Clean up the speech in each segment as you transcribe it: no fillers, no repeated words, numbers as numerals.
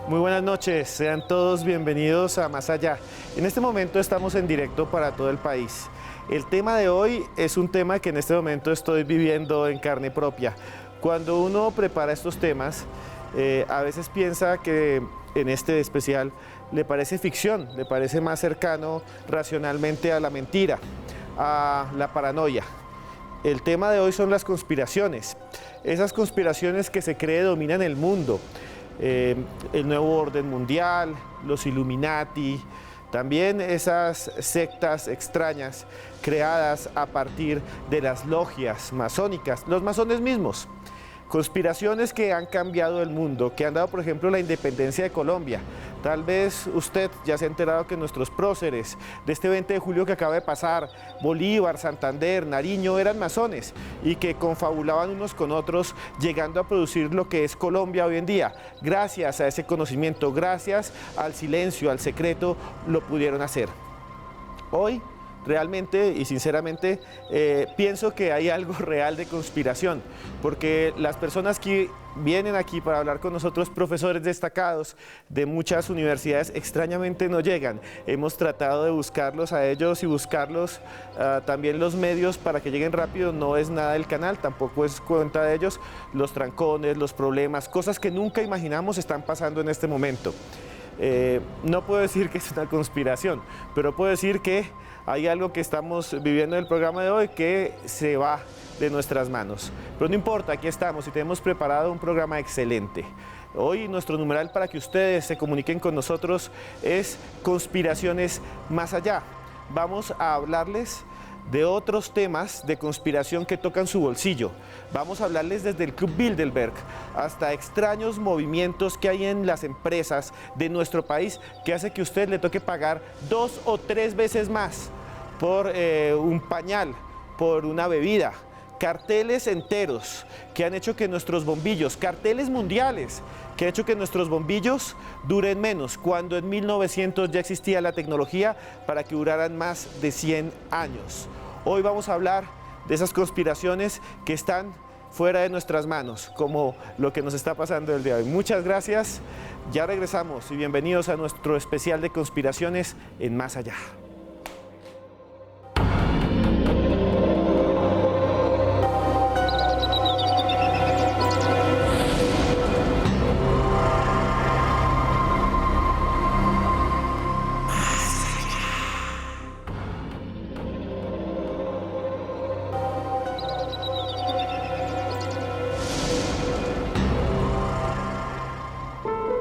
Muy buenas noches, sean todos bienvenidos a Más Allá. En este momento estamos en directo para todo el país. El tema de hoy es un tema que en este momento estoy viviendo en carne propia. Cuando uno prepara estos temas, a veces piensa que en este especial le parece ficción, le parece más cercano racionalmente a la mentira, a la paranoia. El tema de hoy son las conspiraciones, esas conspiraciones que se cree dominan el mundo. El nuevo orden mundial, los Illuminati, también esas sectas extrañas creadas a partir de las logias masónicas, los masones mismos. Conspiraciones que han cambiado el mundo, que han dado, por ejemplo, la independencia de Colombia. Tal vez usted ya se ha enterado que nuestros próceres de este 20 de julio que acaba de pasar, Bolívar, Santander, Nariño, eran masones y que confabulaban unos con otros, llegando a producir lo que es Colombia hoy en día. Gracias a ese conocimiento, gracias al silencio, al secreto, lo pudieron hacer. Hoy, realmente y sinceramente pienso que hay algo real de conspiración, porque las personas que vienen aquí para hablar con nosotros, profesores destacados de muchas universidades, extrañamente no llegan. Hemos tratado de buscarlos a ellos y buscarlos también los medios para que lleguen rápido. No es nada del canal, tampoco es cuenta de ellos. Los trancones, los problemas, cosas que nunca imaginamos están pasando en este momento. No puedo decir que es una conspiración, pero puedo decir que hay algo que estamos viviendo en el programa de hoy que se va de nuestras manos. Pero no importa, aquí estamos y tenemos preparado un programa excelente. Hoy nuestro numeral para que ustedes se comuniquen con nosotros es Conspiraciones Más Allá. Vamos a hablarles de otros temas de conspiración que tocan su bolsillo. Vamos a hablarles desde el Club Bilderberg hasta extraños movimientos que hay en las empresas de nuestro país que hace que a usted le toque pagar 2 o 3 veces más por un pañal, por una bebida. Carteles enteros que han hecho que nuestros bombillos, carteles mundiales, que han hecho que nuestros bombillos duren menos, cuando en 1900 ya existía la tecnología para que duraran más de 100 años. Hoy vamos a hablar de esas conspiraciones que están fuera de nuestras manos, como lo que nos está pasando el día de hoy. Muchas gracias, ya regresamos y bienvenidos a nuestro especial de conspiraciones en Más Allá.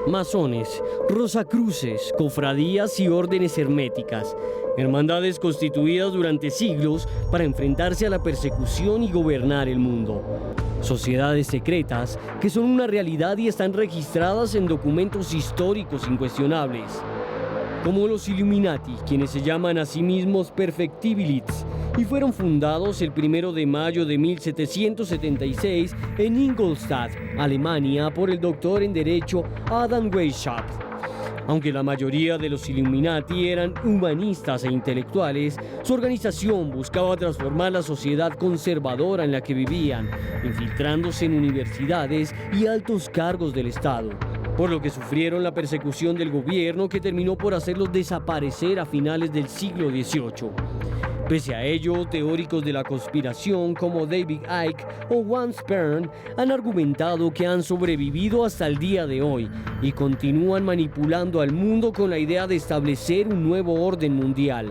Masones, rosacruces, cofradías y órdenes herméticas, hermandades constituidas durante siglos para enfrentarse a la persecución y gobernar el mundo. Sociedades secretas que son una realidad y están registradas en documentos históricos incuestionables. Como los Illuminati, quienes se llaman a sí mismos Perfectibilists, y fueron fundados el 1 de mayo de 1776 en Ingolstadt, Alemania, por el doctor en Derecho Adam Weishaupt. Aunque la mayoría de los Illuminati eran humanistas e intelectuales, su organización buscaba transformar la sociedad conservadora en la que vivían, infiltrándose en universidades y altos cargos del Estado, por lo que sufrieron la persecución del gobierno que terminó por hacerlos desaparecer a finales del siglo XVIII. Pese a ello, teóricos de la conspiración como David Icke o Juan Spahn han argumentado que han sobrevivido hasta el día de hoy y continúan manipulando al mundo con la idea de establecer un nuevo orden mundial.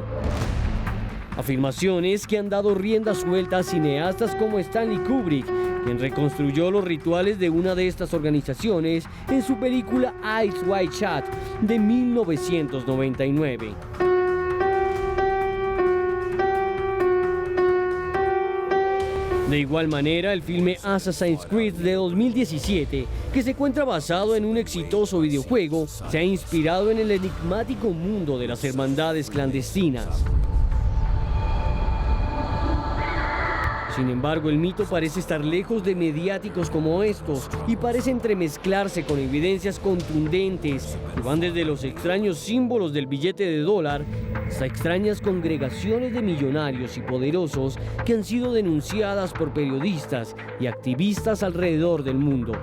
Afirmaciones que han dado rienda suelta a cineastas como Stanley Kubrick, quien reconstruyó los rituales de una de estas organizaciones en su película Eyes Wide Shut de 1999. De igual manera, el filme Assassin's Creed de 2017, que se encuentra basado en un exitoso videojuego, se ha inspirado en el enigmático mundo de las hermandades clandestinas. Sin embargo, el mito parece estar lejos de mediáticos como estos y parece entremezclarse con evidencias contundentes que van desde los extraños símbolos del billete de dólar hasta extrañas congregaciones de millonarios y poderosos que han sido denunciadas por periodistas y activistas alrededor del mundo.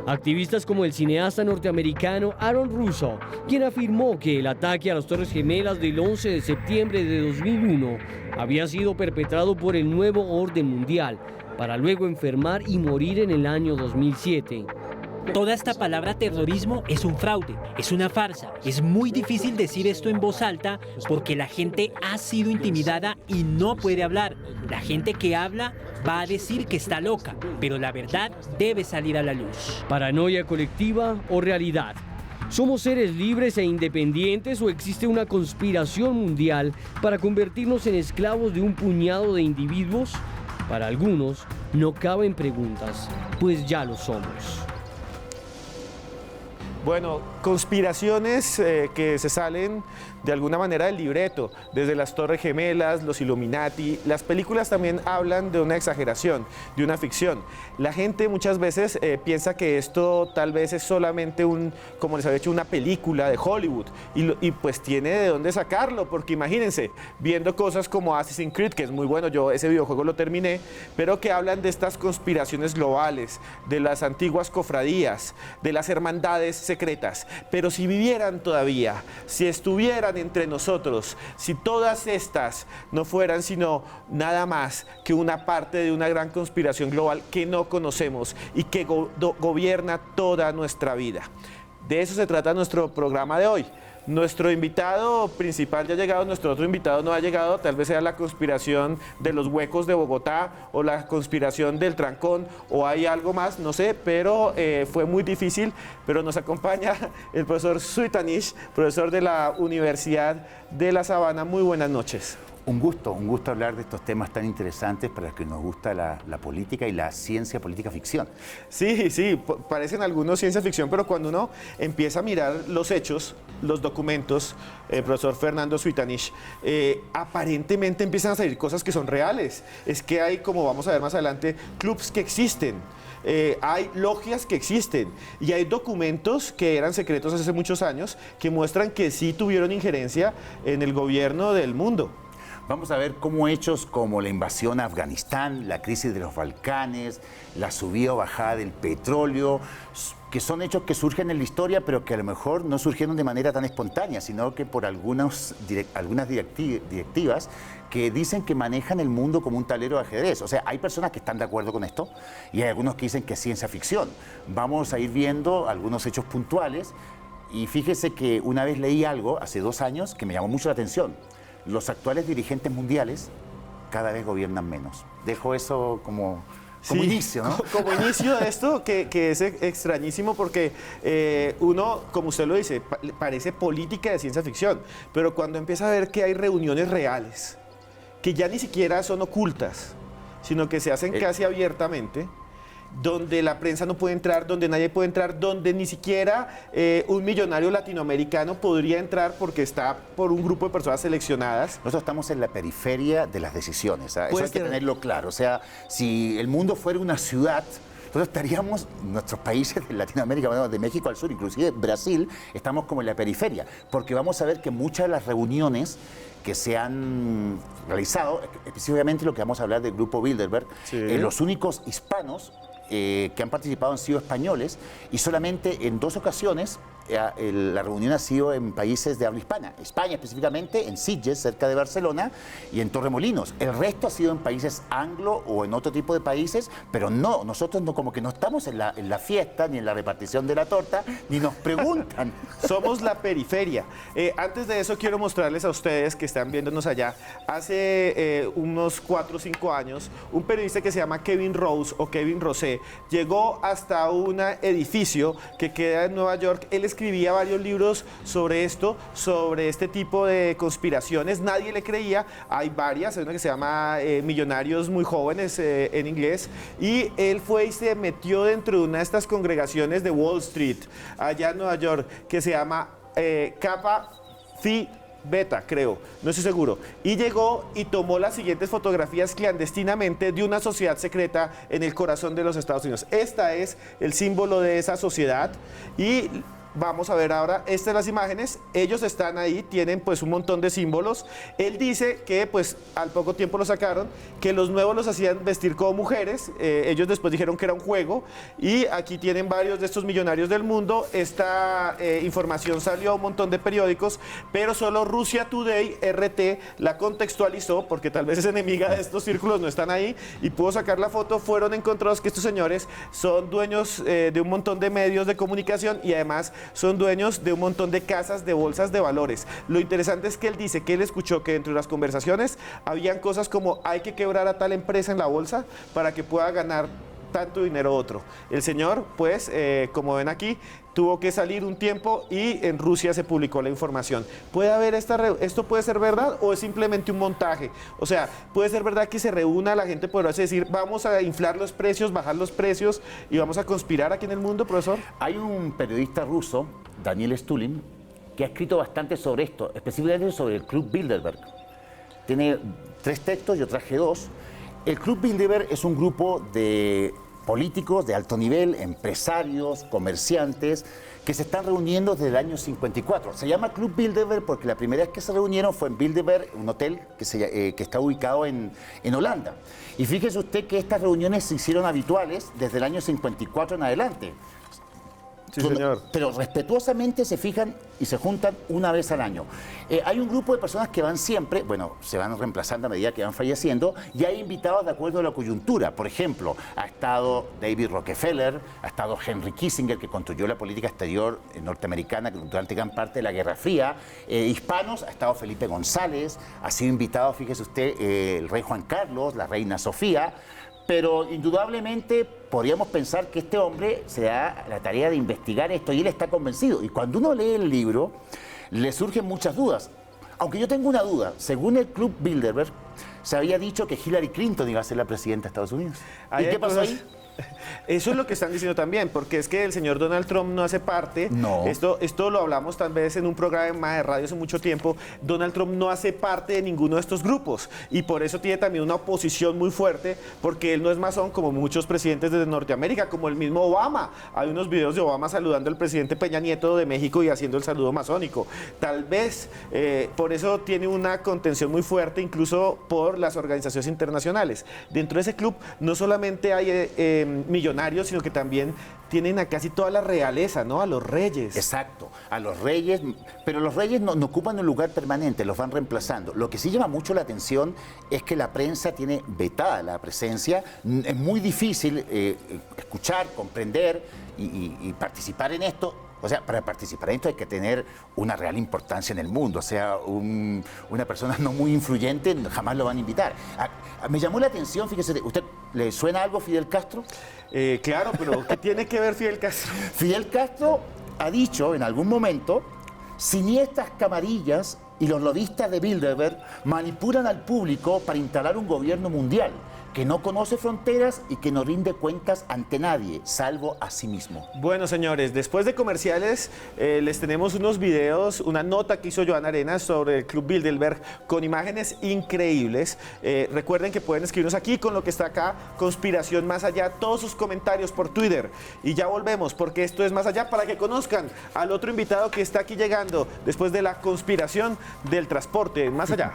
Activistas como el cineasta norteamericano Aaron Russo, quien afirmó que el ataque a las Torres Gemelas del 11 de septiembre de 2001 había sido perpetrado por el nuevo orden mundial, para luego enfermar y morir en el año 2007. Toda esta palabra terrorismo es un fraude, es una farsa. Es muy difícil decir esto en voz alta porque la gente ha sido intimidada y no puede hablar. La gente que habla va a decir que está loca, pero la verdad debe salir a la luz. ¿Paranoia colectiva o realidad? ¿Somos seres libres e independientes o existe una conspiración mundial para convertirnos en esclavos de un puñado de individuos? Para algunos no caben preguntas, pues ya lo somos. Bueno, conspiraciones que se salen de alguna manera del libreto, desde las Torres Gemelas, los Illuminati. Las películas también hablan de una exageración, de una ficción. La gente muchas veces piensa que esto tal vez es solamente como les había dicho, una película de Hollywood y pues tiene de dónde sacarlo, porque imagínense, viendo cosas como Assassin's Creed, que es muy bueno, yo ese videojuego lo terminé, pero que hablan de estas conspiraciones globales, de las antiguas cofradías, de las hermandades secretas. Pero si vivieran todavía, si estuvieran entre nosotros, si todas estas no fueran sino nada más que una parte de una gran conspiración global que no conocemos y que gobierna toda nuestra vida. De eso se trata nuestro programa de hoy. Nuestro invitado principal ya ha llegado, nuestro otro invitado no ha llegado, tal vez sea la conspiración de los huecos de Bogotá o la conspiración del trancón o hay algo más, no sé, pero fue muy difícil, pero nos acompaña el profesor Suitanish, profesor de la Universidad de La Sabana. Muy buenas noches. Un gusto hablar de estos temas tan interesantes para los que nos gusta la política y la ciencia política ficción. Sí, parecen algunos ciencia ficción, pero cuando uno empieza a mirar los hechos, los documentos, profesor Fernando Suitanish, aparentemente empiezan a salir cosas que son reales. Es que hay, como vamos a ver más adelante, clubs que existen. Hay logias que existen y hay documentos que eran secretos hace muchos años que muestran que sí tuvieron injerencia en el gobierno del mundo. Vamos a ver cómo hechos como la invasión a Afganistán, la crisis de los Balcanes, la subida o bajada del petróleo, que son hechos que surgen en la historia, pero que a lo mejor no surgieron de manera tan espontánea, sino que por algunas directivas que dicen que manejan el mundo como un tablero de ajedrez. O sea, hay personas que están de acuerdo con esto y hay algunos que dicen que es ciencia ficción. Vamos a ir viendo algunos hechos puntuales y fíjese que una vez leí algo hace 2 años que me llamó mucho la atención. Los actuales dirigentes mundiales cada vez gobiernan menos. Dejo eso como inicio, ¿no? Como inicio de esto, que es extrañísimo porque uno, como usted lo dice, parece política de ciencia ficción, pero cuando empieza a ver que hay reuniones reales, que ya ni siquiera son ocultas, sino que se hacen casi abiertamente, donde la prensa no puede entrar, donde nadie puede entrar, donde ni siquiera un millonario latinoamericano podría entrar porque está por un grupo de personas seleccionadas. Nosotros estamos en la periferia de las decisiones, ¿sabes? Eso hay que tenerlo claro. O sea, si el mundo fuera una ciudad, nosotros estaríamos, nuestros países de Latinoamérica, bueno, de México al sur, inclusive Brasil, estamos como en la periferia, porque vamos a ver que muchas de las reuniones que se han realizado, específicamente lo que vamos a hablar del Grupo Bilderberg, los únicos hispanos que han participado han sido españoles y solamente en 2 ocasiones la reunión ha sido en países de habla hispana, España específicamente, en Sitges, cerca de Barcelona, y en Torremolinos. El resto ha sido en países anglo o en otro tipo de países, pero no, nosotros no, como que no estamos en la fiesta, ni en la repartición de la torta, ni nos preguntan. Somos la periferia. Antes de eso quiero mostrarles a ustedes que están viéndonos allá, hace unos 4 o 5 años, un periodista que se llama Kevin Rose o Kevin Rosé llegó hasta un edificio que queda en Nueva York. Él escribía varios libros sobre esto, sobre este tipo de conspiraciones. Nadie le creía. Hay varias, hay una que se llama Millonarios muy jóvenes en inglés, y él fue y se metió dentro de una de estas congregaciones de Wall Street, allá en Nueva York, que se llama Kappa Phi Beta, creo, no estoy seguro, y llegó y tomó las siguientes fotografías clandestinamente de una sociedad secreta en el corazón de los Estados Unidos. Esta es el símbolo de esa sociedad y Vamos a ver ahora, estas las imágenes, ellos están ahí, tienen pues un montón de símbolos. Él dice que pues al poco tiempo lo sacaron, que los nuevos los hacían vestir como mujeres, ellos después dijeron que era un juego, y aquí tienen varios de estos millonarios del mundo. Esta información salió a un montón de periódicos, pero solo Russia Today, RT, la contextualizó, porque tal vez es enemiga de estos círculos, no están ahí, y pudo sacar la foto. Fueron encontrados que estos señores son dueños de un montón de medios de comunicación y además son dueños de un montón de casas de bolsas de valores. Lo interesante es que él dice que él escuchó que dentro de las conversaciones habían cosas como hay que quebrar a tal empresa en la bolsa para que pueda ganar tanto dinero otro. El señor, pues, como ven aquí, tuvo que salir un tiempo y en Rusia se publicó la información. ¿Puede haber esto puede ser verdad o es simplemente un montaje? O sea, ¿puede ser verdad que se reúna la gente poderosa y decir vamos a inflar los precios, bajar los precios y vamos a conspirar aquí en el mundo, profesor? Hay un periodista ruso, Daniel Stulin, que ha escrito bastante sobre esto, específicamente sobre el Club Bilderberg. Tiene 3 textos, yo traje 2. El Club Bilderberg es un grupo de políticos de alto nivel, empresarios, comerciantes, que se están reuniendo desde el año 54. Se llama Club Bilderberg porque la primera vez que se reunieron fue en Bilderberg, un hotel que está ubicado en Holanda. Y fíjese usted que estas reuniones se hicieron habituales desde el año 54 en adelante. Sí, señor. Pero respetuosamente se fijan y se juntan una vez al año. Hay un grupo de personas que van siempre, bueno, se van reemplazando a medida que van falleciendo, y hay invitados de acuerdo a la coyuntura. Por ejemplo, ha estado David Rockefeller, ha estado Henry Kissinger, que construyó la política exterior norteamericana durante gran parte de la Guerra Fría. Hispanos, ha estado Felipe González, ha sido invitado, fíjese usted, el rey Juan Carlos, la reina Sofía. Pero indudablemente podríamos pensar que este hombre se da la tarea de investigar esto y él está convencido. Y cuando uno lee el libro, le surgen muchas dudas. Aunque yo tengo una duda, según el Club Bilderberg, se había dicho que Hillary Clinton iba a ser la presidenta de Estados Unidos. ¿Y qué pasó ahí? Eso es lo que están diciendo también, porque es que el señor Donald Trump no hace parte. No. Esto lo hablamos tal vez en un programa de radio hace mucho tiempo. Donald Trump no hace parte de ninguno de estos grupos y por eso tiene también una oposición muy fuerte, porque él no es masón como muchos presidentes de Norteamérica, como el mismo Obama. Hay unos videos de Obama saludando al presidente Peña Nieto de México y haciendo el saludo masónico. Tal vez por eso tiene una contención muy fuerte, incluso por las organizaciones internacionales. Dentro de ese club no solamente hay millonarios, sino que también tienen a casi toda la realeza, ¿no? A los reyes. Exacto, a los reyes, pero los reyes no ocupan un lugar permanente, los van reemplazando. Lo que sí llama mucho la atención es que la prensa tiene vetada la presencia. Es muy difícil escuchar, comprender y participar en esto. O sea, para participar en esto hay que tener una real importancia en el mundo. O sea, una persona no muy influyente jamás lo van a invitar. Me llamó la atención, fíjese, ¿usted le suena algo Fidel Castro? Claro, pero ¿qué tiene que ver Fidel Castro? Fidel Castro ha dicho en algún momento, siniestras camarillas y los lobistas de Bilderberg manipulan al público para instalar un gobierno mundial que no conoce fronteras y que no rinde cuentas ante nadie, salvo a sí mismo. Bueno, señores, después de comerciales, les tenemos unos videos, una nota que hizo Joana Arenas sobre el Club Bilderberg con imágenes increíbles. Recuerden que pueden escribirnos aquí con lo que está acá, Conspiración Más Allá, todos sus comentarios por Twitter. Y ya volvemos, porque esto es Más Allá, para que conozcan al otro invitado que está aquí llegando después de la conspiración del transporte. Más Allá.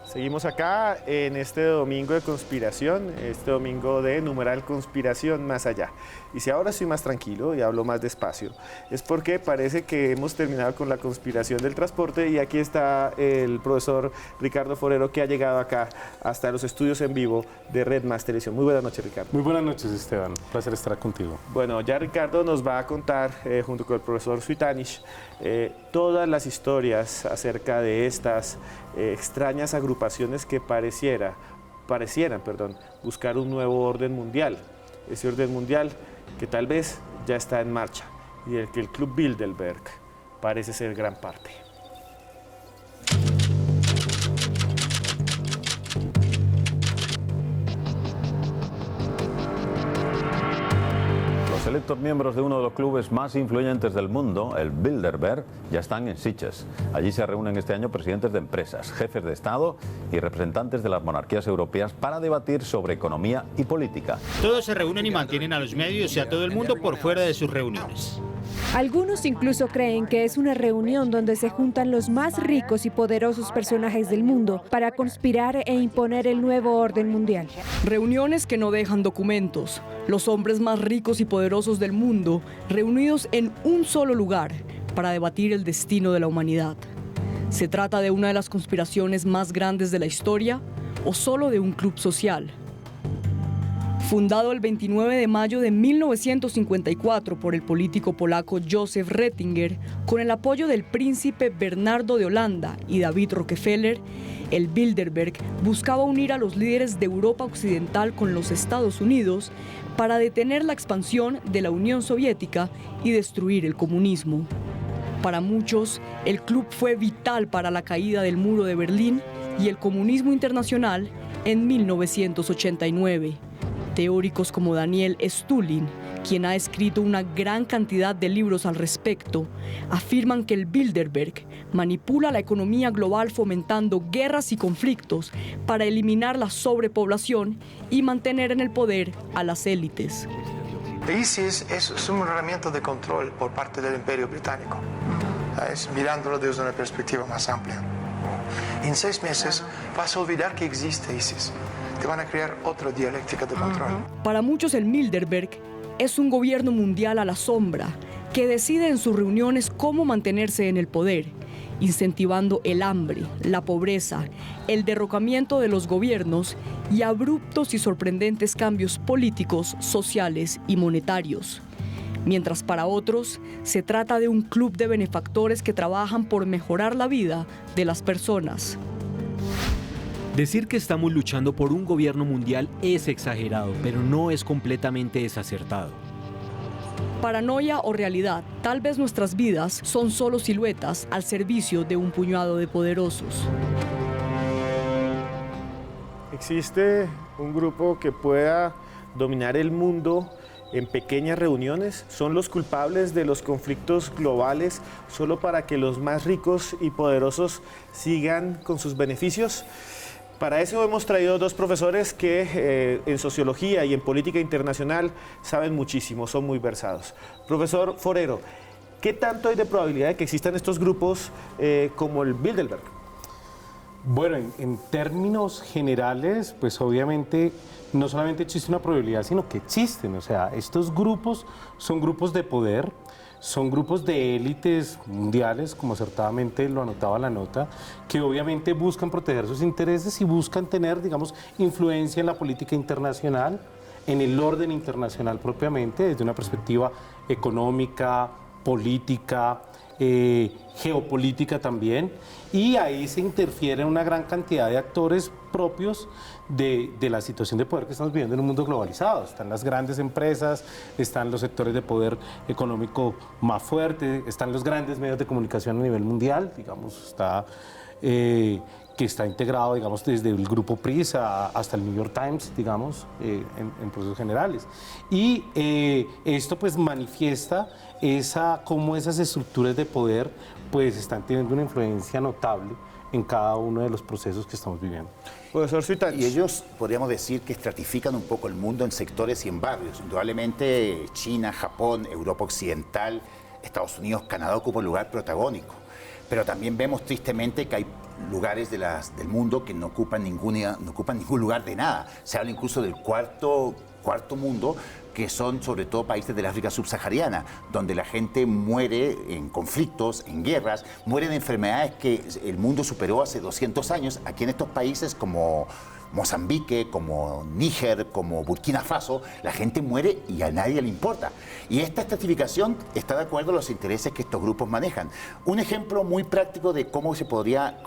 Seguimos acá en este domingo de conspiración, este domingo de numeral Conspiración Más Allá. Y si ahora estoy más tranquilo y hablo más despacio, es porque parece que hemos terminado con la conspiración del transporte y aquí está el profesor Ricardo Forero, que ha llegado acá hasta los estudios en vivo de Red Más Televisión. Muy buenas noches, Ricardo. Muy buenas noches, Esteban. Un placer estar contigo. Bueno, ya Ricardo nos va a contar, junto con el profesor Suitanich, todas las historias acerca de estas extrañas agrupaciones que parecieran buscar un nuevo orden mundial. Ese orden mundial que tal vez ya está en marcha y del que el Club Bilderberg parece ser gran parte. Los electos miembros de uno de los clubes más influyentes del mundo, el Bilderberg, ya están en Sitges. Allí se reúnen este año presidentes de empresas, jefes de Estado y representantes de las monarquías europeas para debatir sobre economía y política. Todos se reúnen y mantienen a los medios y a todo el mundo por fuera de sus reuniones. Algunos incluso creen que es una reunión donde se juntan los más ricos y poderosos personajes del mundo para conspirar e imponer el nuevo orden mundial. Reuniones que no dejan documentos. Los hombres más ricos y poderosos del mundo reunidos en un solo lugar para debatir el destino de la humanidad. ¿Se trata de una de las conspiraciones más grandes de la historia o solo de un club social? Fundado el 29 de mayo de 1954 por el político polaco Joseph Ratzinger, con el apoyo del príncipe Bernardo de Holanda y David Rockefeller, el Bilderberg buscaba unir a los líderes de Europa Occidental con los Estados Unidos para detener la expansión de la Unión Soviética y destruir el comunismo. Para muchos, el club fue vital para la caída del muro de Berlín y el comunismo internacional en 1989. Teóricos como Daniel Stulin, quien ha escrito una gran cantidad de libros al respecto, afirman que el Bilderberg manipula la economía global fomentando guerras y conflictos para eliminar la sobrepoblación y mantener en el poder a las élites. ISIS es una herramienta de control por parte del Imperio Británico, ¿sabes? Mirándolo desde una perspectiva más amplia. En 6 meses vas a olvidar que existe ISIS. Te van a crear otra dialéctica de control. Para muchos el Bilderberg es un gobierno mundial a la sombra que decide en sus reuniones cómo mantenerse en el poder, incentivando el hambre, la pobreza, el derrocamiento de los gobiernos y abruptos y sorprendentes cambios políticos, sociales y monetarios. Mientras para otros se trata de un club de benefactores que trabajan por mejorar la vida de las personas. Decir que estamos luchando por un gobierno mundial es exagerado, pero no es completamente desacertado. Paranoia o realidad, tal vez nuestras vidas son solo siluetas al servicio de un puñado de poderosos. ¿Existe un grupo que pueda dominar el mundo en pequeñas reuniones? ¿Son los culpables de los conflictos globales solo para que los más ricos y poderosos sigan con sus beneficios? Para eso hemos traído 2 profesores que en sociología y en política internacional saben muchísimo, son muy versados. Profesor Forero, ¿qué tanto hay de probabilidad de que existan estos grupos como el Bilderberg? Bueno, en términos generales, pues obviamente no solamente existe una probabilidad, sino que existen. O sea, estos grupos son grupos de poder, son grupos de élites mundiales, como acertadamente lo anotaba la nota, que obviamente buscan proteger sus intereses y buscan tener, digamos, influencia en la política internacional, en el orden internacional propiamente, desde una perspectiva económica, política, geopolítica también, y ahí se interfiere una gran cantidad de actores propios de la situación de poder que estamos viviendo en un mundo globalizado. Están las grandes empresas, están los sectores de poder económico más fuertes, están los grandes medios de comunicación a nivel mundial, digamos, que está integrado, digamos, desde el grupo Prisa hasta el New York Times, digamos, en procesos generales. Y esto pues manifiesta cómo esas estructuras de poder pues están teniendo una influencia notable en cada uno de los procesos que estamos viviendo. Profesor Suitach. Y ellos podríamos decir que estratifican un poco el mundo en sectores y en barrios. Indudablemente China, Japón, Europa Occidental, Estados Unidos, Canadá ocupan un lugar protagónico. Pero también vemos tristemente que hay lugares del mundo que no ocupan ningún lugar de nada. Se habla incluso del cuarto mundo, que son sobre todo países del África subsahariana, donde la gente muere en conflictos, en guerras, muere de enfermedades que el mundo superó hace 200 años. Aquí en estos países como Mozambique, como Níger, como Burkina Faso, la gente muere y a nadie le importa. Y esta estratificación está de acuerdo a los intereses que estos grupos manejan. Un ejemplo muy práctico de cómo se podría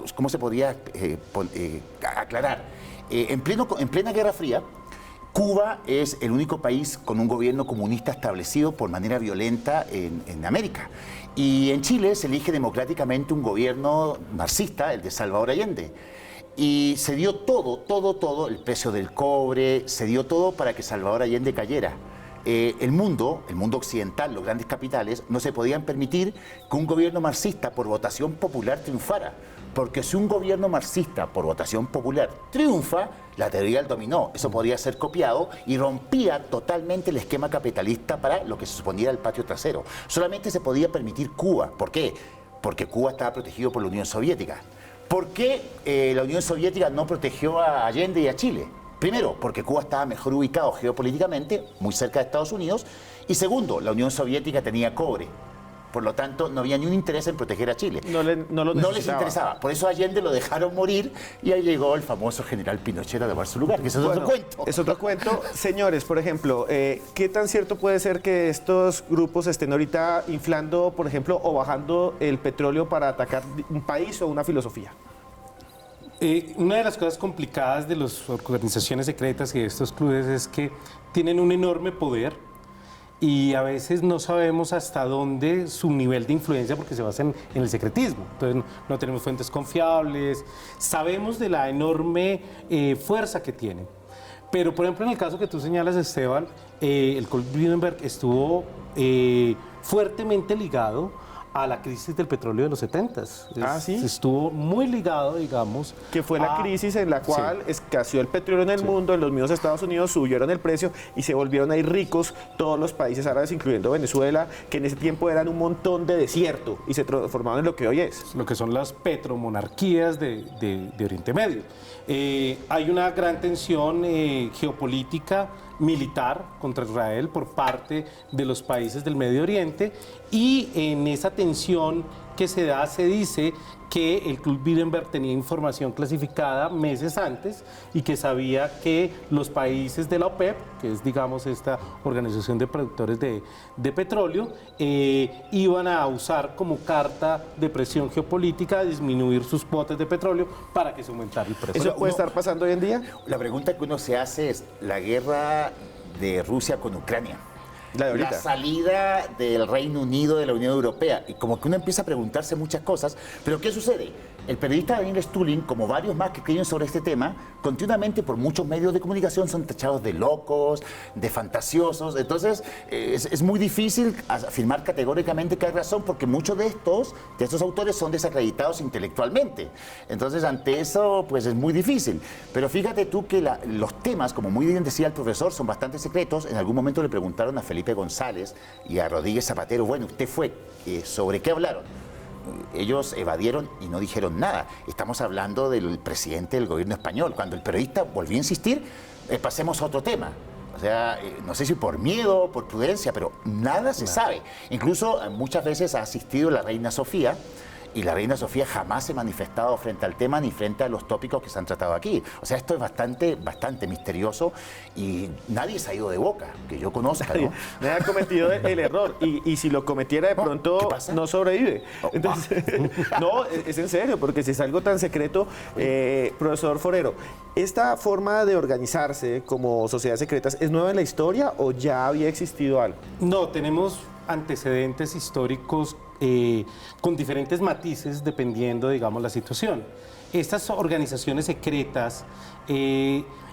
aclarar. En plena Guerra Fría, Cuba es el único país con un gobierno comunista establecido por manera violenta en América. Y en Chile se elige democráticamente un gobierno marxista, el de Salvador Allende. Y se dio todo, el precio del cobre, se dio todo para que Salvador Allende cayera. el mundo occidental, los grandes capitales, no se podían permitir que un gobierno marxista por votación popular triunfara. Porque si un gobierno marxista por votación popular triunfa, la teoría del dominó, eso podría ser copiado y rompía totalmente el esquema capitalista para lo que se suponía el patio trasero. Solamente se podía permitir Cuba. ¿Por qué? Porque Cuba estaba protegido por la Unión Soviética. ¿Por qué la Unión Soviética no protegió a Allende y a Chile? Primero, porque Cuba estaba mejor ubicado geopolíticamente, muy cerca de Estados Unidos. Y segundo, la Unión Soviética tenía cobre. Por lo tanto, no había ni un interés en proteger a Chile. No les interesaba. Por eso a Allende lo dejaron morir y ahí llegó el famoso general Pinochet a tomar su lugar, que eso es otro cuento. Es otro cuento. Señores, por ejemplo, ¿qué tan cierto puede ser que estos grupos estén ahorita inflando, por ejemplo, o bajando el petróleo para atacar un país o una filosofía? Una de las cosas complicadas de las organizaciones secretas y de estos clubes es que tienen un enorme poder y a veces no sabemos hasta dónde su nivel de influencia porque se basa en el secretismo. Entonces no tenemos fuentes confiables, sabemos de la enorme fuerza que tienen. Pero por ejemplo en el caso que tú señalas, Esteban, el Club Bilderberg estuvo fuertemente ligado a la crisis del petróleo de los 70s. ¿Sí? Estuvo muy ligado, digamos. Que fue la crisis en la cual escaseó el petróleo en el mundo, en los mismos Estados Unidos subieron el precio y se volvieron ahí ricos todos los países árabes, incluyendo Venezuela, que en ese tiempo eran un montón de desierto y se transformaron en lo que hoy es. Lo que son las petromonarquías de Oriente Medio. Hay una gran tensión geopolítica militar contra Israel por parte de los países del Medio Oriente y en esa tensión que se da se dice que el Club Bilderberg tenía información clasificada meses antes y que sabía que los países de la OPEP, que es digamos esta organización de productores de petróleo, iban a usar como carta de presión geopolítica disminuir sus cuotas de petróleo para que se aumentara el precio. ¿Eso puede estar pasando hoy en día? La pregunta que uno se hace es la guerra de Rusia con Ucrania. La salida del Reino Unido de la Unión Europea. Y como que uno empieza a preguntarse muchas cosas. Pero ¿qué sucede? El periodista Daniel Stulin, como varios más que escriben sobre este tema, continuamente por muchos medios de comunicación son tachados de locos, de fantasiosos. Entonces es muy difícil afirmar categóricamente que hay razón porque muchos de estos autores son desacreditados intelectualmente. Entonces ante eso pues es muy difícil. Pero fíjate tú que los temas, como muy bien decía el profesor, son bastante secretos. En algún momento le preguntaron a Felipe González y a Rodríguez Zapatero, bueno, usted fue, ¿sobre qué hablaron? Ellos evadieron y no dijeron nada. Estamos hablando del presidente del gobierno español. Cuando el periodista volvió a insistir, pasemos a otro tema. O sea, no sé si por miedo, por prudencia, pero nada se sabe. Incluso muchas veces ha asistido la reina Sofía y la reina Sofía jamás se ha manifestado frente al tema ni frente a los tópicos que se han tratado aquí. O sea, esto es bastante misterioso y nadie se ha ido de boca, que yo conozca, ¿no? Nadie ha cometido el error y si lo cometiera de pronto no sobrevive. Entonces, no, es en serio, porque si es algo tan secreto, profesor Forero, ¿esta forma de organizarse como sociedades secretas es nueva en la historia o ya había existido algo? No, tenemos antecedentes históricos con diferentes matices dependiendo, digamos, la situación. Estas organizaciones secretas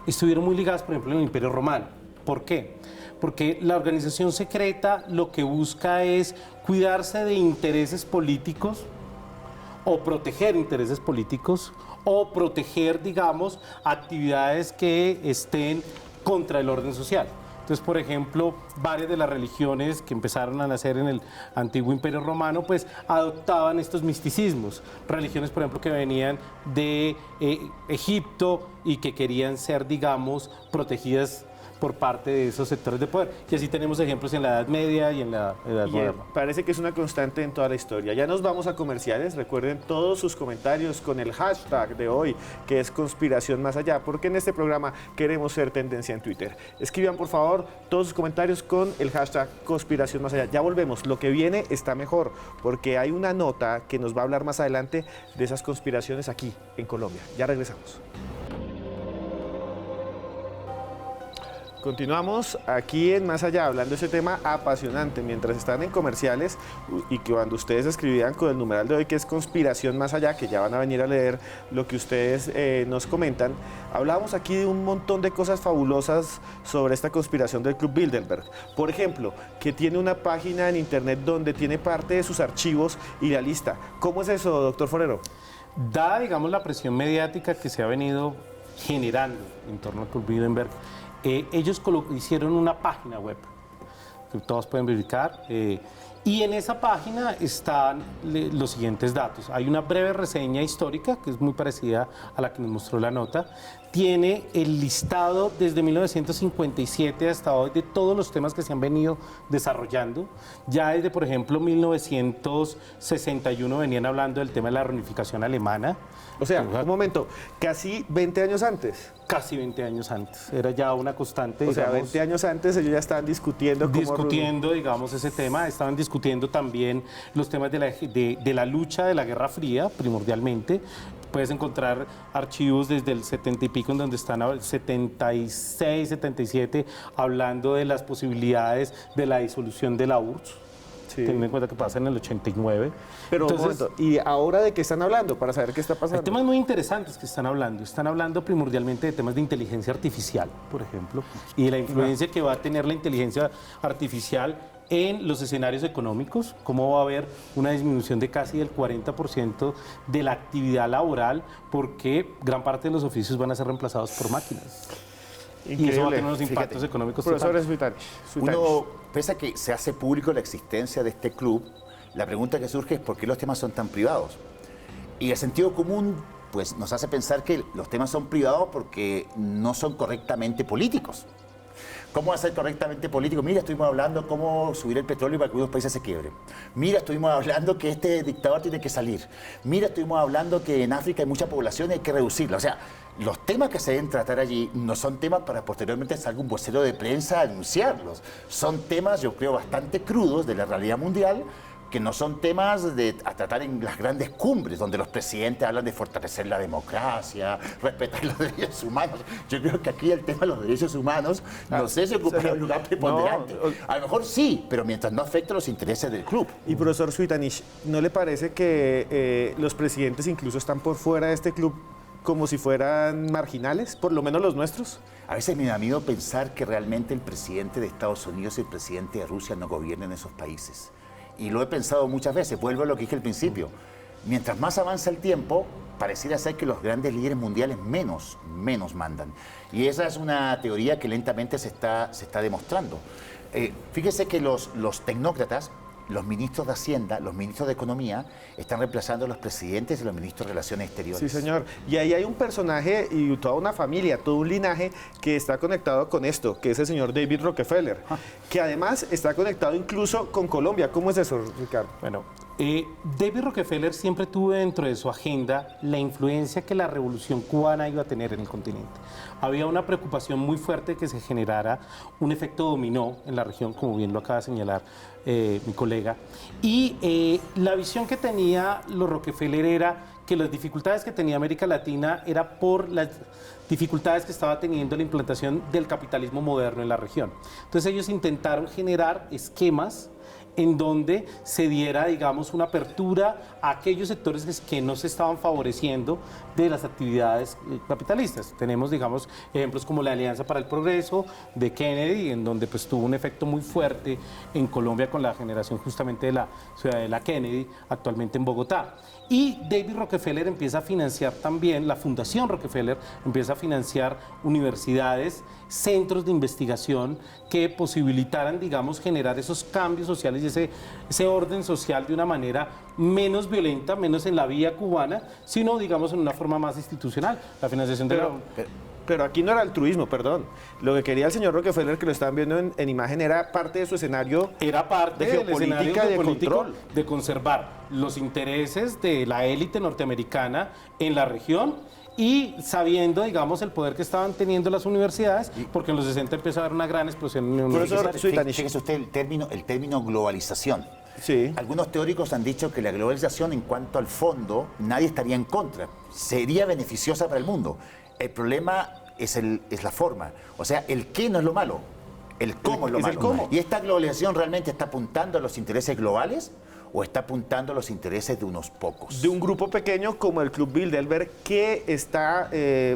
estuvieron muy ligadas, por ejemplo, en el Imperio Romano. ¿Por qué? Porque la organización secreta lo que busca es cuidarse de intereses políticos o proteger intereses políticos o proteger, digamos, actividades que estén contra el orden social. Entonces, por ejemplo, varias de las religiones que empezaron a nacer en el antiguo Imperio Romano, pues adoptaban estos misticismos. Religiones, por ejemplo, que venían de Egipto y que querían ser, digamos, protegidas por parte de esos sectores de poder. Y así tenemos ejemplos en la Edad Media y en la Edad Moderna. Parece que es una constante en toda la historia. Ya nos vamos a comerciales. Recuerden todos sus comentarios con el hashtag de hoy, que es Conspiración Más Allá, porque en este programa queremos ser tendencia en Twitter. Escriban, por favor, todos sus comentarios con el hashtag Conspiración Más Allá. Ya volvemos. Lo que viene está mejor, porque hay una nota que nos va a hablar más adelante de esas conspiraciones aquí, en Colombia. Ya regresamos. Continuamos aquí en Más Allá, hablando de ese tema apasionante. Mientras están en comerciales y que cuando ustedes escribían con el numeral de hoy, que es Conspiración Más Allá, que ya van a venir a leer lo que ustedes nos comentan, hablábamos aquí de un montón de cosas fabulosas sobre esta conspiración del Club Bilderberg. Por ejemplo, que tiene una página en internet donde tiene parte de sus archivos y la lista. ¿Cómo es eso, doctor Forero? Dada, digamos, la presión mediática que se ha venido generando en torno al Club Bilderberg, ellos hicieron una página web que todos pueden verificar y en esa página están los siguientes datos. Hay una breve reseña histórica que es muy parecida a la que nos mostró la nota. Tiene el listado desde 1957 hasta hoy de todos los temas que se han venido desarrollando. Ya desde, por ejemplo, 1961 venían hablando del tema de la reunificación alemana. O sea, un momento, casi 20 años antes. Casi 20 años antes, era ya una constante. O sea, 20 años antes ellos ya estaban discutiendo digamos, ese tema, estaban discutiendo también los temas de la lucha de la Guerra Fría, primordialmente. Puedes encontrar archivos desde el 70 y pico, en donde están 76, 77, hablando de las posibilidades de la disolución de la URSS. Sí. Teniendo en cuenta que pasa en el 89. Pero entonces, ¿y ahora de qué están hablando? Para saber qué está pasando. Hay temas muy interesantes que están hablando. Están hablando primordialmente de temas de inteligencia artificial, por ejemplo, y de la influencia que va a tener la inteligencia artificial en los escenarios económicos, cómo va a haber una disminución de casi del 40% de la actividad laboral, porque gran parte de los oficios van a ser reemplazados por máquinas. Increíble. Y eso va a tener unos impactos económicos. Profesor Suitanis. Uno, pese a que se hace público la existencia de este club, la pregunta que surge es ¿por qué los temas son tan privados? Y el sentido común pues, nos hace pensar que los temas son privados porque no son correctamente políticos. ¿Cómo hacer correctamente político? Mira, estuvimos hablando cómo subir el petróleo para que unos países se quiebren. Mira, estuvimos hablando que este dictador tiene que salir. Mira, estuvimos hablando que en África hay mucha población y hay que reducirla. O sea, los temas que se deben tratar allí no son temas para posteriormente salga un vocero de prensa a anunciarlos. Son temas, yo creo, bastante crudos de la realidad mundial, que no son temas a tratar en las grandes cumbres, donde los presidentes hablan de fortalecer la democracia, respetar los derechos humanos. Yo creo que aquí el tema de los derechos humanos, no sé si ocupa un lugar preponderante. A lo mejor sí, pero mientras no afecte los intereses del club. Y profesor Suitanis, ¿no le parece que los presidentes incluso están por fuera de este club como si fueran marginales, por lo menos los nuestros? A veces me da miedo pensar que realmente el presidente de Estados Unidos y el presidente de Rusia no gobiernan esos países. Y lo he pensado muchas veces, vuelvo a lo que dije al principio. Mientras más avanza el tiempo, pareciera ser que los grandes líderes mundiales menos mandan. Y esa es una teoría que lentamente se está demostrando. Fíjese que los tecnócratas, los ministros de Hacienda, los ministros de Economía, están reemplazando a los presidentes y los ministros de Relaciones Exteriores. Sí, señor. Y ahí hay un personaje y toda una familia, todo un linaje que está conectado con esto, que es el señor David Rockefeller, que además está conectado incluso con Colombia. ¿Cómo es eso, Ricardo? Bueno, David Rockefeller siempre tuvo dentro de su agenda la influencia que la revolución cubana iba a tener en el continente. Había una preocupación muy fuerte de que se generara un efecto dominó en la región, como bien lo acaba de señalar mi colega. Y la visión que tenía los Rockefeller era que las dificultades que tenía América Latina era por las dificultades que estaba teniendo la implantación del capitalismo moderno en la región. Entonces ellos intentaron generar esquemas en donde se diera, digamos, una apertura a aquellos sectores que no se estaban favoreciendo de las actividades capitalistas. Tenemos, digamos, ejemplos como la Alianza para el Progreso de Kennedy, en donde pues tuvo un efecto muy fuerte en Colombia con la generación justamente de la Ciudadela Kennedy, actualmente en Bogotá. Y David Rockefeller empieza a financiar también, la Fundación Rockefeller empieza a financiar universidades, centros de investigación que posibilitaran, digamos, generar esos cambios sociales y ese orden social de una manera menos violenta, menos en la vía cubana, sino, digamos, en una forma más institucional. La financiación de Pero aquí no era altruismo, perdón. Lo que quería el señor Rockefeller, que lo estaban viendo en imagen, era parte de su escenario. Era parte de geopolítica, de control. De conservar los intereses de la élite norteamericana en la región y sabiendo, digamos, el poder que estaban teniendo las universidades, porque en los 60 empezó a haber una gran explosión universitaria. Fíjese usted el término globalización. Sí. Algunos teóricos han dicho que la globalización, en cuanto al fondo, nadie estaría en contra. Sería beneficiosa para el mundo. El problema es la forma. O sea, el qué no es lo malo, el cómo es lo malo. El cómo. ¿Y esta globalización realmente está apuntando a los intereses globales o está apuntando a los intereses de unos pocos? De un grupo pequeño como el Club Bilderberg, que está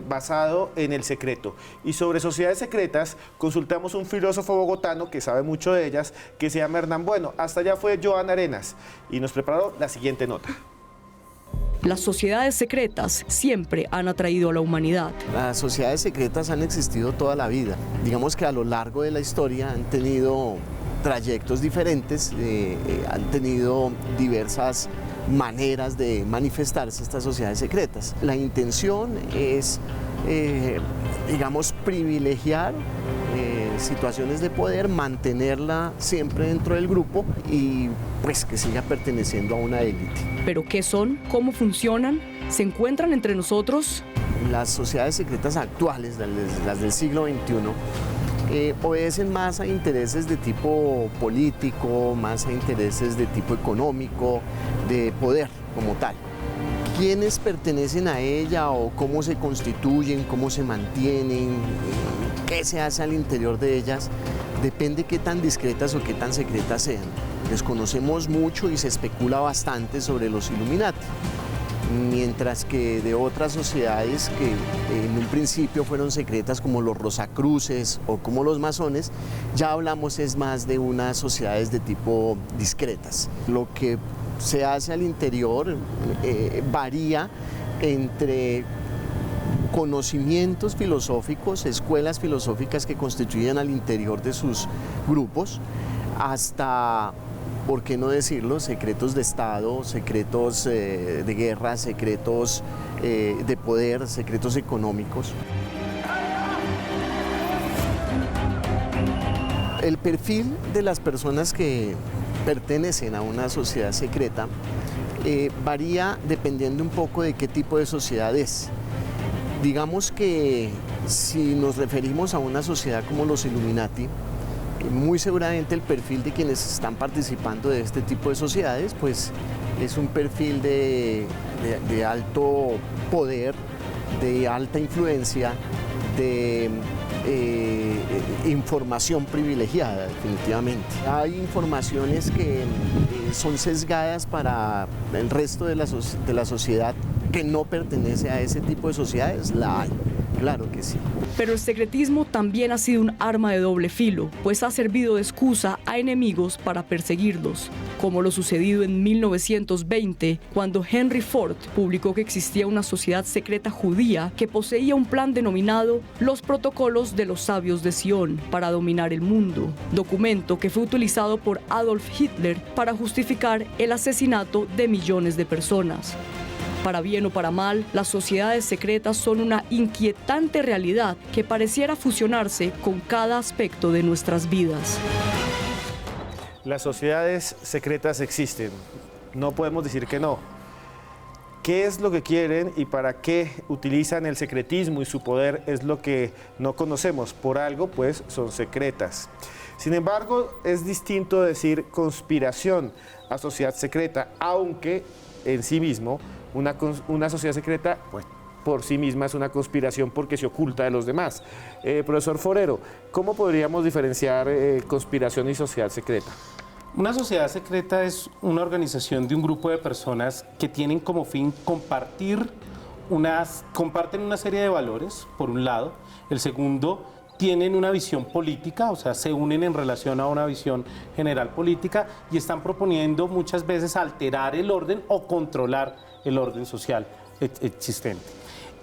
basado en el secreto. Y sobre sociedades secretas consultamos a un filósofo bogotano que sabe mucho de ellas, que se llama Hernán Bueno. Hasta allá fue Joan Arenas y nos preparó la siguiente nota. Las sociedades secretas siempre han atraído a la humanidad. Las sociedades secretas han existido toda la vida. Digamos que a lo largo de la historia han tenido trayectos diferentes, han tenido diversas maneras de manifestarse estas sociedades secretas. La intención es, digamos, privilegiar situaciones de poder, mantenerla siempre dentro del grupo y pues que siga perteneciendo a una élite. ¿Pero qué son? ¿Cómo funcionan? ¿Se encuentran entre nosotros? Las sociedades secretas actuales, las del siglo XXI, obedecen más a intereses de tipo político, más a intereses de tipo económico, de poder como tal. ¿Quiénes pertenecen a ella o cómo se constituyen, cómo se mantienen, qué se hace al interior de ellas? Depende qué tan discretas o qué tan secretas sean. Desconocemos mucho y se especula bastante sobre los Illuminati, mientras que de otras sociedades que en un principio fueron secretas como los Rosacruces o como los masones, ya hablamos es más de unas sociedades de tipo discretas. Lo que se hace al interior varía entre conocimientos filosóficos, escuelas filosóficas que constituyen al interior de sus grupos, hasta, ¿por qué no decirlo?, secretos de Estado, secretos de guerra, secretos de poder, secretos económicos. El perfil de las personas que pertenecen a una sociedad secreta varía dependiendo un poco de qué tipo de sociedad es. Digamos que si nos referimos a una sociedad como los Illuminati, muy seguramente el perfil de quienes están participando de este tipo de sociedades pues es un perfil de alto poder, de alta influencia, de información privilegiada, definitivamente. Hay informaciones que son sesgadas para el resto de la sociedad que no pertenece a ese tipo de sociedades, la hay, claro que sí. Pero el secretismo también ha sido un arma de doble filo, pues ha servido de excusa a enemigos para perseguirlos, como lo sucedido en 1920, cuando Henry Ford publicó que existía una sociedad secreta judía que poseía un plan denominado Los Protocolos de los Sabios de Sion para dominar el mundo, documento que fue utilizado por Adolf Hitler para justificar el asesinato de millones de personas. Para bien o para mal, las sociedades secretas son una inquietante realidad que pareciera fusionarse con cada aspecto de nuestras vidas. Las sociedades secretas existen, no podemos decir que no. ¿Qué es lo que quieren y para qué utilizan el secretismo y su poder? Es lo que no conocemos. Por algo, pues, son secretas. Sin embargo, es distinto decir conspiración a sociedad secreta, aunque en sí mismo una sociedad secreta pues, por sí misma es una conspiración porque se oculta de los demás. Profesor Forero, ¿cómo podríamos diferenciar conspiración y sociedad secreta? Una sociedad secreta es una organización de un grupo de personas que tienen como fin comparten una serie de valores, por un lado. El segundo, tienen una visión política, o sea, se unen en relación a una visión general política y están proponiendo muchas veces alterar el orden o controlar el orden social existente.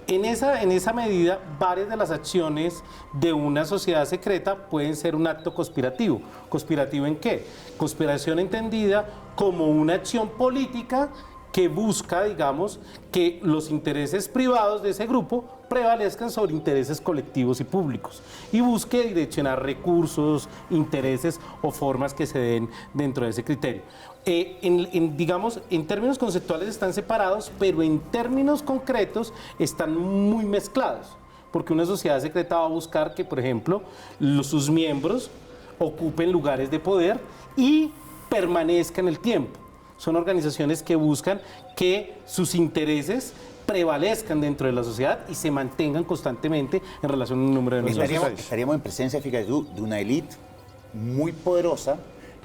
En esa medida, varias de las acciones de una sociedad secreta pueden ser un acto conspirativo. ¿Conspirativo en qué? Conspiración entendida como una acción política que busca, digamos, que los intereses privados de ese grupo prevalezcan sobre intereses colectivos y públicos y busque direccionar recursos, intereses o formas que se den dentro de ese criterio. Digamos, en términos conceptuales están separados, pero en términos concretos están muy mezclados, porque una sociedad secreta va a buscar que, por ejemplo, sus miembros ocupen lugares de poder y permanezcan en el tiempo. son organizaciones que buscan que sus intereses prevalezcan dentro de la sociedad y se mantengan constantemente en relación a un número de nosotros. Estaríamos en presencia, fíjate tú, de una élite muy poderosa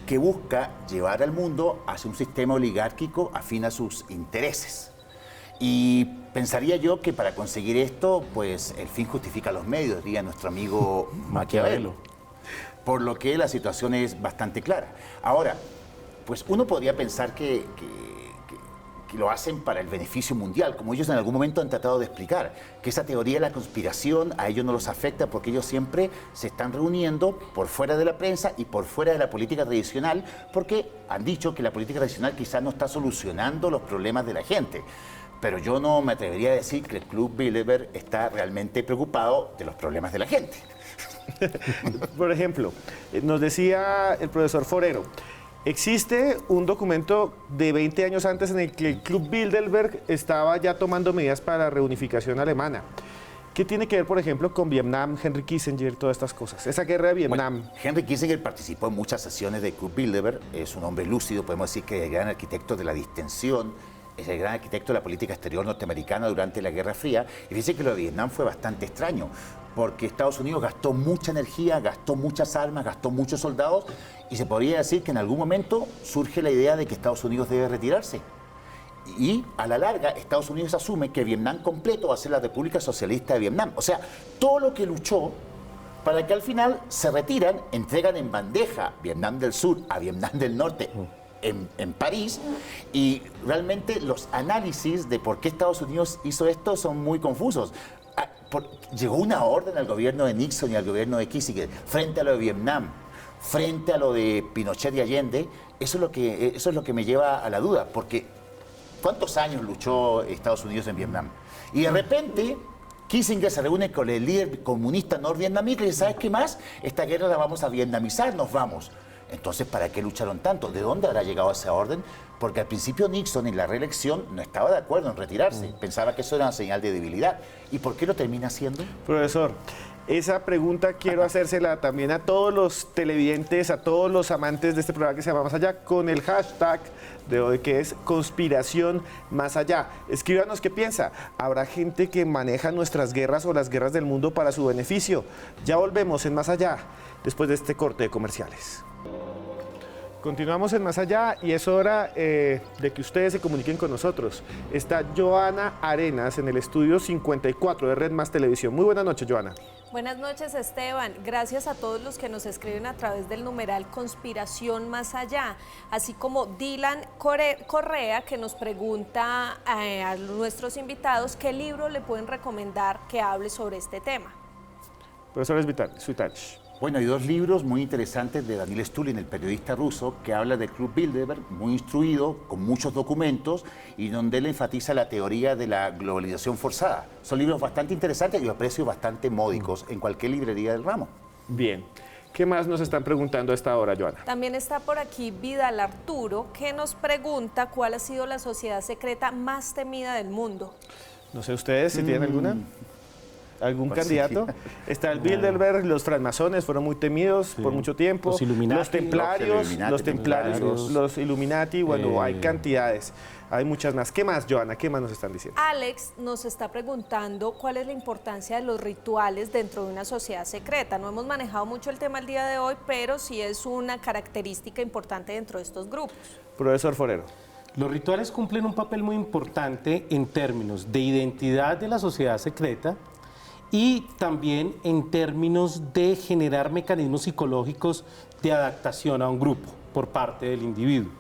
que busca llevar al mundo hacia un sistema oligárquico afín a sus intereses. Y pensaría yo que para conseguir esto, pues el fin justifica los medios, diría nuestro amigo Maquiavelo. Por lo que la situación es bastante clara. Ahora, pues uno podría pensar que lo hacen para el beneficio mundial, como ellos en algún momento han tratado de explicar, que esa teoría de la conspiración a ellos no los afecta porque ellos siempre se están reuniendo por fuera de la prensa y por fuera de la política tradicional, porque han dicho que la política tradicional quizás no está solucionando los problemas de la gente. Pero yo no me atrevería a decir que el Club Bilderberg está realmente preocupado de los problemas de la gente. Por ejemplo, nos decía el profesor Forero, existe un documento de 20 años antes en el que el Club Bilderberg estaba ya tomando medidas para la reunificación alemana. ¿Qué tiene que ver, por ejemplo, con Vietnam, Henry Kissinger, todas estas cosas? Esa guerra de Vietnam. Bueno, Henry Kissinger participó en muchas sesiones del Club Bilderberg, es un hombre lúcido, podemos decir que es el gran arquitecto de la distensión, es el gran arquitecto de la política exterior norteamericana durante la Guerra Fría. Y fíjense que lo de Vietnam fue bastante extraño, porque Estados Unidos gastó mucha energía, gastó muchas armas, gastó muchos soldados, y se podría decir que en algún momento surge la idea de que Estados Unidos debe retirarse. Y a la larga, Estados Unidos asume que Vietnam completo va a ser la República Socialista de Vietnam. O sea, todo lo que luchó para que al final se retiran, entregan en bandeja Vietnam del Sur a Vietnam del Norte en París, y realmente los análisis de por qué Estados Unidos hizo esto son muy confusos. Llegó una orden al gobierno de Nixon y al gobierno de Kissinger frente a lo de Vietnam, frente a lo de Pinochet y Allende. Eso es lo que me lleva a la duda, porque ¿cuántos años luchó Estados Unidos en Vietnam? Y de repente Kissinger se reúne con el líder comunista norvietnamita y dice, ¿sabes qué más? Esta guerra la vamos a vietnamizar, nos vamos. Entonces, ¿para qué lucharon tanto? ¿De dónde habrá llegado esa orden? Porque al principio Nixon en la reelección no estaba de acuerdo en retirarse. Pensaba que eso era una señal de debilidad. ¿Y por qué lo termina haciendo? Profesor, esa pregunta quiero hacérsela también a todos los televidentes, a todos los amantes de este programa que se llama Más Allá, con el hashtag de hoy que es Conspiración Más Allá. Escríbanos qué piensa. ¿Habrá gente que maneja nuestras guerras o las guerras del mundo para su beneficio? Ya volvemos en Más Allá, después de este corte de comerciales. Continuamos en Más Allá y es hora de que ustedes se comuniquen con nosotros. Está Joana Arenas en el estudio 54 de Red Más Televisión. Muy buenas noches, Joana. Buenas noches, Esteban. Gracias a todos los que nos escriben a través del numeral Conspiración Más Allá, así como Dylan Correa, que nos pregunta a nuestros invitados qué libro le pueden recomendar que hable sobre este tema. Profesor Svitach. Bueno, hay dos libros muy interesantes de Daniel Stulin, el periodista ruso, que habla del Club Bilderberg, muy instruido, con muchos documentos, y donde él enfatiza la teoría de la globalización forzada. Son libros bastante interesantes y a precios bastante módicos en cualquier librería del ramo. Bien. ¿Qué más nos están preguntando a esta hora, Joana? También está por aquí Vidal Arturo, que nos pregunta cuál ha sido la sociedad secreta más temida del mundo. No sé, ¿ustedes si tienen alguna? ¿Algún candidato? Sí. Está el Bilderberg, los francmasones fueron muy temidos por mucho tiempo. Los Illuminati, los templarios, los Illuminati, bueno, hay cantidades, hay muchas más. ¿Qué más, Joana? ¿Qué más nos están diciendo? Alex nos está preguntando cuál es la importancia de los rituales dentro de una sociedad secreta. No hemos manejado mucho el tema el día de hoy, pero sí es una característica importante dentro de estos grupos. Profesor Forero. Los rituales cumplen un papel muy importante en términos de identidad de la sociedad secreta, y también en términos de generar mecanismos psicológicos de adaptación a un grupo por parte del individuo.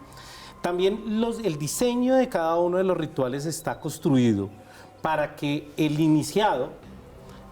También el diseño de cada uno de los rituales está construido para que el iniciado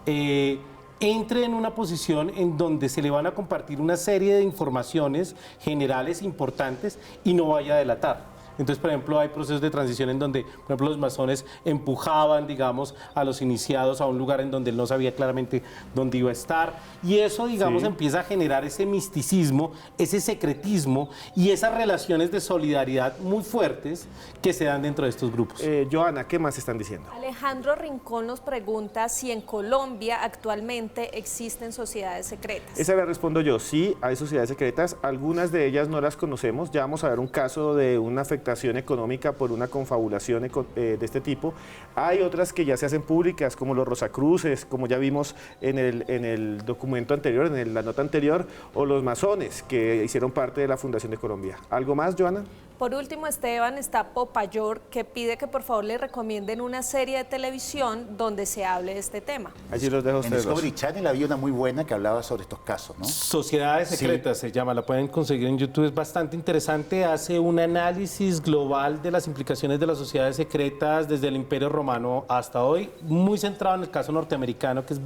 entre en una posición en donde se le van a compartir una serie de informaciones generales importantes y no vaya a delatar. Entonces, por ejemplo, hay procesos de transición en donde, por ejemplo, los masones empujaban, digamos, a los iniciados a un lugar en donde él no sabía claramente dónde iba a estar. Y eso, digamos, empieza a generar ese misticismo, ese secretismo y esas relaciones de solidaridad muy fuertes que se dan dentro de estos grupos. Joana, ¿qué más están diciendo? Alejandro Rincón nos pregunta si en Colombia actualmente existen sociedades secretas. Esa la respondo yo. Sí, hay sociedades secretas. Algunas de ellas no las conocemos. Ya vamos a ver un caso de una afectación explotación económica por una confabulación de este tipo. Hay otras que ya se hacen públicas, como los Rosacruces, como ya vimos en el documento anterior, en la nota anterior, o los masones, que hicieron parte de la Fundación de Colombia. ¿Algo más, Joana? Por último, Esteban, está Popayor, que pide que por favor le recomienden una serie de televisión donde se hable de este tema. Allí los dejo a ustedes. En Discovery Channel había una muy buena que hablaba sobre estos casos, ¿no? Sociedades Secretas se llama, la pueden conseguir en YouTube, es bastante interesante, hace un análisis global de las implicaciones de las sociedades secretas desde el Imperio Romano hasta hoy, muy centrado en el caso norteamericano, que es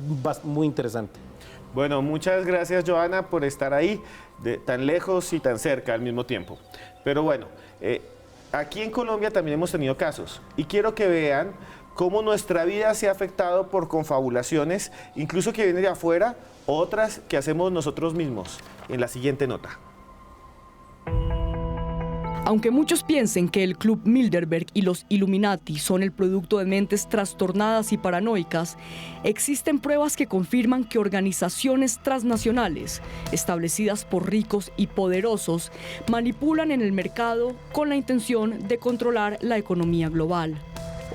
muy interesante. Bueno, muchas gracias, Joana, por estar ahí, tan lejos y tan cerca al mismo tiempo. Pero bueno, aquí en Colombia también hemos tenido casos y quiero que vean cómo nuestra vida se ha afectado por confabulaciones, incluso que vienen de afuera, otras que hacemos nosotros mismos, en la siguiente nota. Aunque muchos piensen que el Club Bilderberg y los Illuminati son el producto de mentes trastornadas y paranoicas, existen pruebas que confirman que organizaciones transnacionales, establecidas por ricos y poderosos, manipulan en el mercado con la intención de controlar la economía global.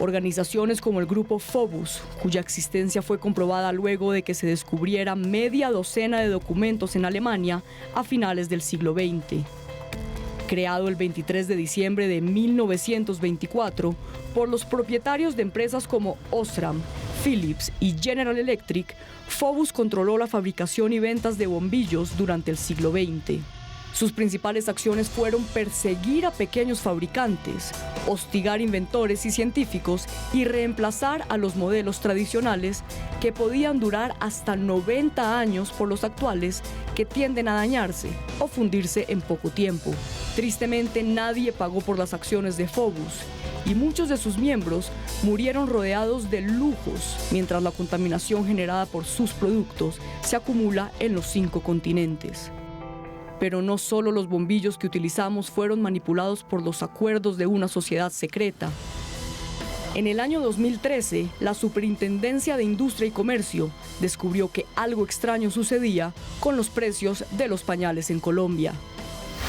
Organizaciones como el grupo Phobos, cuya existencia fue comprobada luego de que se descubriera media docena de documentos en Alemania a finales del siglo XX. Creado el 23 de diciembre de 1924 por los propietarios de empresas como Osram, Philips y General Electric, Phobos controló la fabricación y ventas de bombillos durante el siglo XX. Sus principales acciones fueron perseguir a pequeños fabricantes, hostigar inventores y científicos y reemplazar a los modelos tradicionales que podían durar hasta 90 años por los actuales que tienden a dañarse o fundirse en poco tiempo. Tristemente, nadie pagó por las acciones de Phobos y muchos de sus miembros murieron rodeados de lujos, mientras la contaminación generada por sus productos se acumula en los 5 continentes. Pero no solo los bombillos que utilizamos fueron manipulados por los acuerdos de una sociedad secreta. En el año 2013, la Superintendencia de Industria y Comercio descubrió que algo extraño sucedía con los precios de los pañales en Colombia.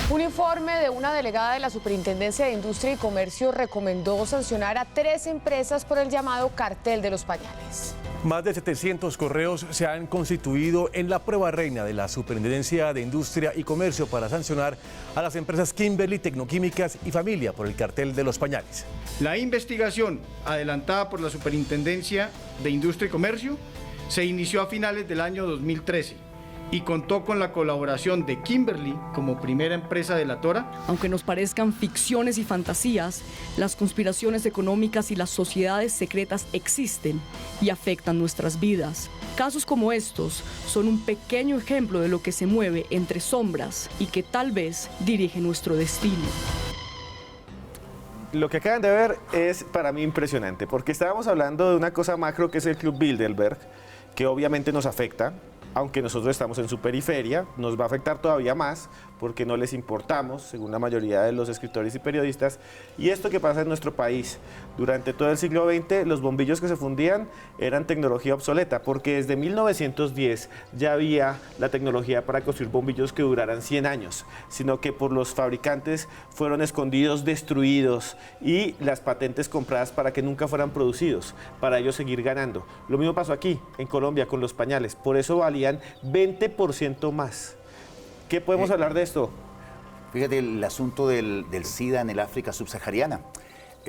Un informe de una delegada de la Superintendencia de Industria y Comercio recomendó sancionar a 3 empresas por el llamado cartel de los pañales. Más de 700 correos se han constituido en la prueba reina de la Superintendencia de Industria y Comercio para sancionar a las empresas Kimberly, Tecnoquímicas y Familia por el cartel de los pañales. La investigación adelantada por la Superintendencia de Industria y Comercio se inició a finales del año 2013 y contó con la colaboración de Kimberly como primera empresa delatora. Aunque nos parezcan ficciones y fantasías, las conspiraciones económicas y las sociedades secretas existen y afectan nuestras vidas. Casos como estos son un pequeño ejemplo de lo que se mueve entre sombras y que tal vez dirige nuestro destino. Lo que acaban de ver es para mí impresionante, porque estábamos hablando de una cosa macro que es el Club Bilderberg, que obviamente nos afecta. Aunque nosotros estamos en su periferia, nos va a afectar todavía más porque no les importamos, según la mayoría de los escritores y periodistas. Y esto que pasa en nuestro país, durante todo el siglo XX, los bombillos que se fundían eran tecnología obsoleta, porque desde 1910 ya había la tecnología para construir bombillos que duraran 100 años, sino que por los fabricantes fueron escondidos, destruidos y las patentes compradas para que nunca fueran producidos, para ellos seguir ganando. Lo mismo pasó aquí, en Colombia, con los pañales, por eso valían 20% más. ¿Qué podemos hablar de esto? Fíjate el asunto del SIDA en el África subsahariana.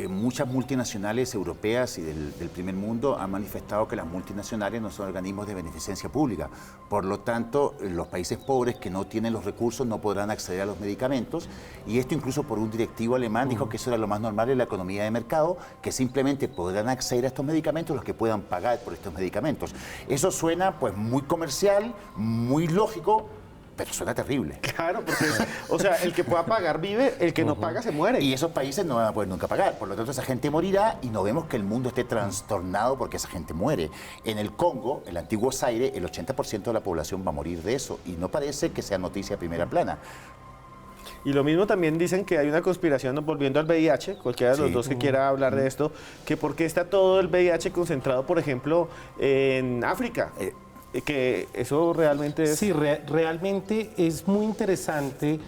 Muchas multinacionales europeas y del primer mundo han manifestado que las multinacionales no son organismos de beneficencia pública. Por lo tanto, los países pobres que no tienen los recursos no podrán acceder a los medicamentos. Y esto incluso por un directivo alemán dijo que eso era lo más normal en la economía de mercado, que simplemente podrán acceder a estos medicamentos los que puedan pagar por estos medicamentos. Eso suena pues muy comercial, muy lógico, pero suena terrible. Claro, porque o sea, el que pueda pagar vive, el que no paga se muere. Y esos países no van a poder nunca pagar. Por lo tanto, esa gente morirá y no vemos que el mundo esté trastornado porque esa gente muere. En el Congo, el antiguo Zaire, el 80% de la población va a morir de eso. Y no parece que sea noticia a primera plana. Y lo mismo también dicen que hay una conspiración, volviendo al VIH, cualquiera de los dos que quiera hablar de esto, que por qué está todo el VIH concentrado, por ejemplo, en África. Que eso realmente es... Sí, realmente es muy interesante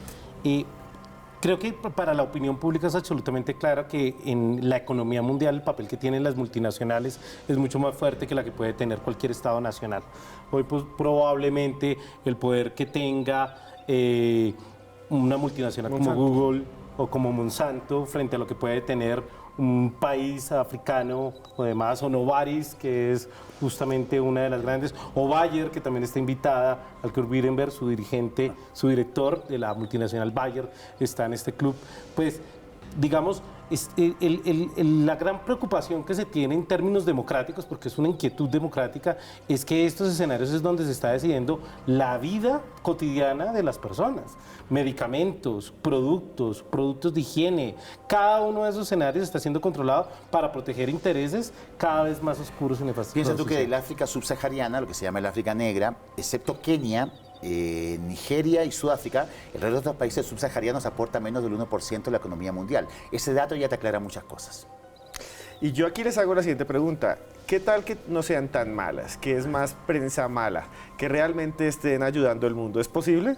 Creo que para la opinión pública es absolutamente claro que en la economía mundial el papel que tienen las multinacionales es mucho más fuerte que la que puede tener cualquier Estado nacional. Hoy pues, probablemente el poder que tenga una multinacional como Google o como Monsanto frente a lo que puede tener un país africano o demás, o Novartis, que es justamente una de las grandes, o Bayer, que también está invitada, al Kurt Birenberg, su dirigente, su director de la multinacional Bayer, está en este club. Pues, digamos, la gran preocupación que se tiene en términos democráticos, porque es una inquietud democrática, es que estos escenarios es donde se está decidiendo la vida cotidiana de las personas. Medicamentos, productos de higiene, cada uno de esos escenarios está siendo controlado para proteger intereses cada vez más oscuros y nefastos. Piensa tú que el África subsahariana, lo que se llama el África negra, excepto Kenia, Nigeria y Sudáfrica, el resto de otros países subsaharianos aporta menos del 1% de la economía mundial. Ese dato ya te aclara muchas cosas. Y yo aquí les hago la siguiente pregunta. ¿Qué tal que no sean tan malas, que es más prensa mala, que realmente estén ayudando al mundo? ¿Es posible?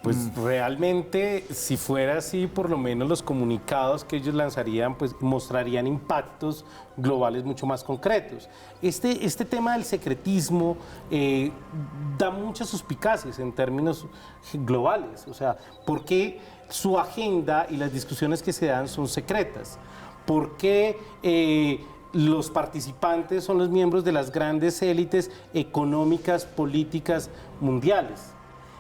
Pues realmente, si fuera así, por lo menos los comunicados que ellos lanzarían, pues mostrarían impactos globales mucho más concretos. Este tema del secretismo da muchas suspicacias en términos globales. O sea, ¿por qué su agenda y las discusiones que se dan son secretas? ¿Por qué los participantes son los miembros de las grandes élites económicas, políticas mundiales?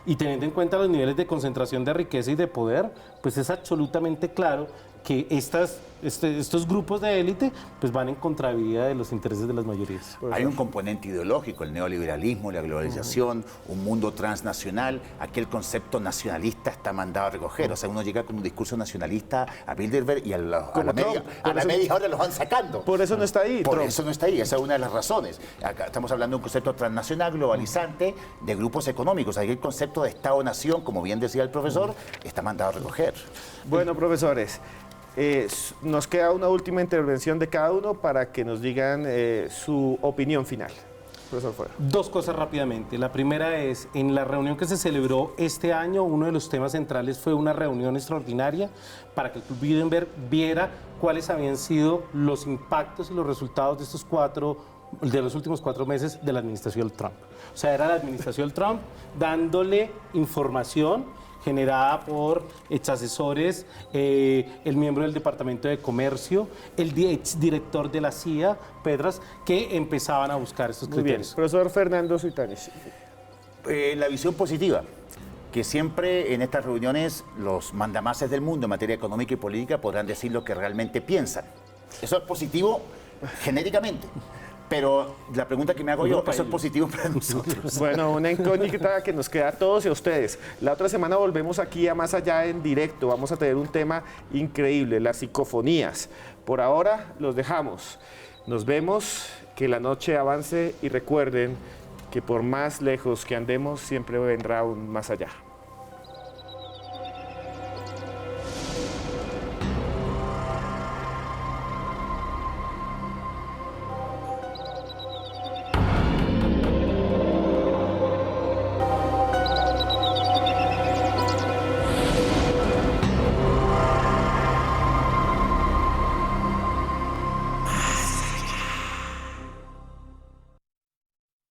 Y teniendo en cuenta los niveles de concentración de riqueza y de poder, pues es absolutamente claro que estos grupos de élite pues van en contravía de los intereses de las mayorías. Hay un componente ideológico, el neoliberalismo, la globalización, un mundo transnacional. Aquí el concepto nacionalista está mandado a recoger. O sea, uno llega con un discurso nacionalista a Bilderberg y a la media hora los van sacando. Por eso no está ahí. Por eso no está ahí, esa es una de las razones. Acá estamos hablando de un concepto transnacional, globalizante, de grupos económicos. Aquí el concepto de Estado-nación, como bien decía el profesor, está mandado a recoger. Bueno, profesores, nos queda una última intervención de cada uno para que nos digan su opinión final. Profesor Fuera. Dos cosas rápidamente. La primera es, en la reunión que se celebró este año, uno de los temas centrales fue una reunión extraordinaria para que el Club Bilderberg viera cuáles habían sido los impactos y los resultados de los últimos 4 meses de la administración Trump. O sea, era la administración Trump dándole información generada por exasesores, el miembro del Departamento de Comercio, el exdirector de la CIA, Pedras, que empezaban a buscar estos criterios. Muy bien. Profesor Fernando Suitanes. La visión positiva, que siempre en estas reuniones los mandamases del mundo en materia económica y política podrán decir lo que realmente piensan. Eso es positivo genéricamente. Pero la pregunta que me hago yo, ¿eso es positivo para nosotros? Bueno, una incógnita que nos queda a todos y a ustedes. La otra semana volvemos aquí a Más Allá en directo. Vamos a tener un tema increíble, las psicofonías. Por ahora los dejamos. Nos vemos, que la noche avance y recuerden que por más lejos que andemos siempre vendrá un más allá.